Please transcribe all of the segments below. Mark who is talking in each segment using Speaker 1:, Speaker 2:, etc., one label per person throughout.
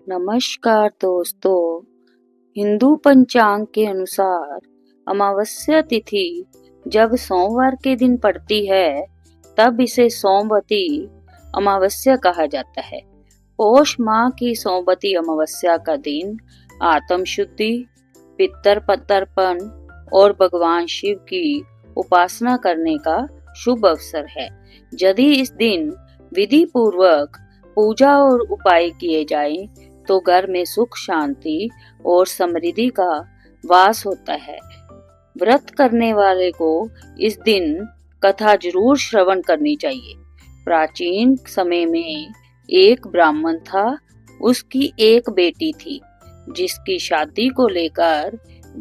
Speaker 1: नमस्कार दोस्तों। हिंदू पंचांग के अनुसार अमावस्या तिथि जब सोमवार के दिन पड़ती है तब इसे सोमवती अमावस्या कहा जाता है। पौष माह की सोमवती अमावस्या का दिन आत्म शुद्धि, पितृ तर्पण और भगवान शिव की उपासना करने का शुभ अवसर है। यदि इस दिन विधि पूर्वक पूजा और उपाय किए जाएं तो घर में सुख, शांति और समृद्धि का वास होता है। व्रत करने वाले को इस दिन कथा जरूर श्रवण करनी चाहिए। प्राचीन समय में एक ब्राह्मण था। उसकी एक बेटी थी जिसकी शादी को लेकर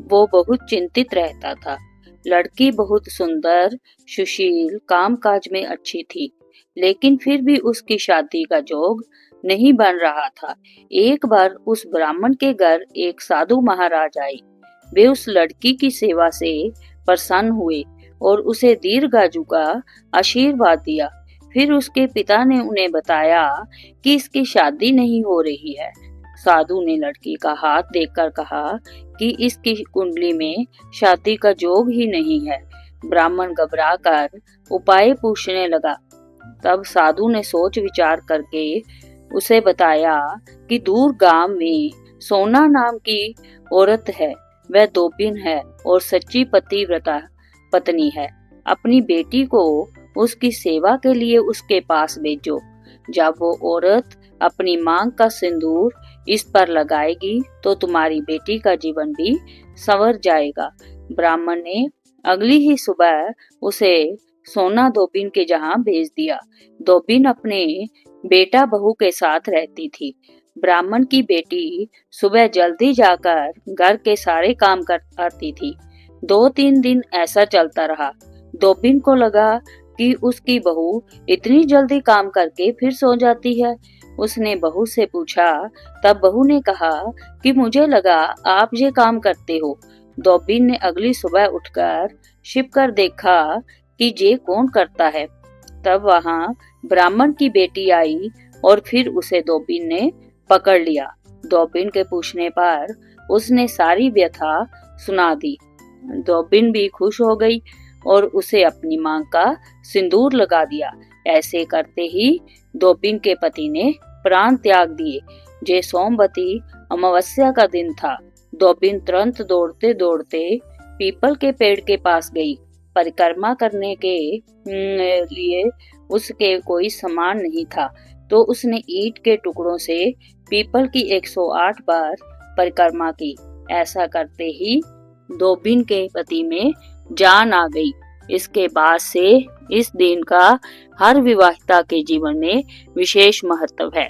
Speaker 1: वो बहुत चिंतित रहता था। लड़की बहुत सुंदर, सुशील, कामकाज में अच्छी थी, लेकिन फिर भी उसकी शादी का जोग नहीं बन रहा था। एक बार उस ब्राह्मण के घर एक साधु महाराज आए। वे उस लड़की की सेवा से प्रसन्न हुए और उसे दीर्घायु का आशीर्वाद दिया। फिर उसके पिता ने उन्हें बताया कि इसकी शादी नहीं हो रही है। साधु ने लड़की का हाथ देखकर कहा कि इसकी कुंडली में शादी का जोग ही नहीं है। ब्राह्मण घबराकर उपाय पूछने लगा। तब साधु ने सोच विचार करके उसे बताया कि दूर गांव में सोना नाम की औरत है। वह दोपिन है और सच्ची पतिव्रता पत्नी है। अपनी बेटी को उसकी सेवा के लिए उसके पास भेजो। जब वो औरत अपनी मांग का सिंदूर इस पर लगाएगी तो तुम्हारी बेटी का जीवन भी संवर जाएगा। ब्राह्मण ने अगली ही सुबह उसे सोना दोपिन के जहां भेज दिया। दोपिन अपने बेटा बहू के साथ रहती थी। ब्राह्मण की बेटी सुबह जल्दी जाकर घर के सारे काम करती थी। 2-3 दिन ऐसा चलता रहा। दोपिन को लगा कि उसकी बहू इतनी जल्दी काम करके फिर सो जाती है। उसने बहू से पूछा। तब बहू ने कहा कि मुझे लगा आप ये काम करते हो। दोपिन ने अगली सुबह उठकर छिपकर देखा कि ये कौन करता है। तब वहां ब्राह्मण की बेटी आई और फिर उसे दोपिन ने पकड़ लिया। दोपिन के पूछने पर उसने सारी व्यथा सुना दी। दोपिन भी खुश हो गई और उसे अपनी मांग का सिंदूर लगा दिया। ऐसे करते ही दोपिन के पति ने प्राण त्याग दिए। जे सोमवती अमावस्या का दिन था। दोपिन तुरंत दौड़ते दौड़ते पीपल के पेड़ के पास गई। परिक्रमा करने के लिए उसके कोई सामान नहीं था, तो उसने ईंट के टुकड़ों से पीपल की 108 बार परिक्रमा की। ऐसा करते ही दोपिन के पति में जान आ गई। इसके बाद से इस दिन का हर विवाहिता के जीवन में विशेष महत्व है।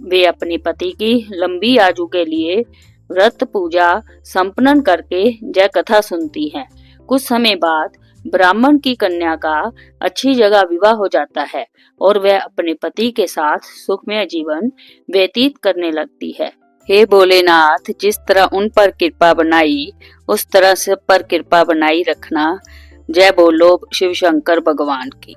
Speaker 1: वे अपने पति की लंबी आयु के लिए व्रत पूजा संपन्न करके जय कथा सुनती हैं। कुछ समय बाद ब्राह्मण की कन्या का अच्छी जगह विवाह हो जाता है और वह अपने पति के साथ सुखमय जीवन व्यतीत करने लगती है। हे भोलेनाथ, जिस तरह उन पर कृपा बनाई उस तरह सब पर कृपा बनाई रखना। जय बोलो शिव शंकर भगवान की।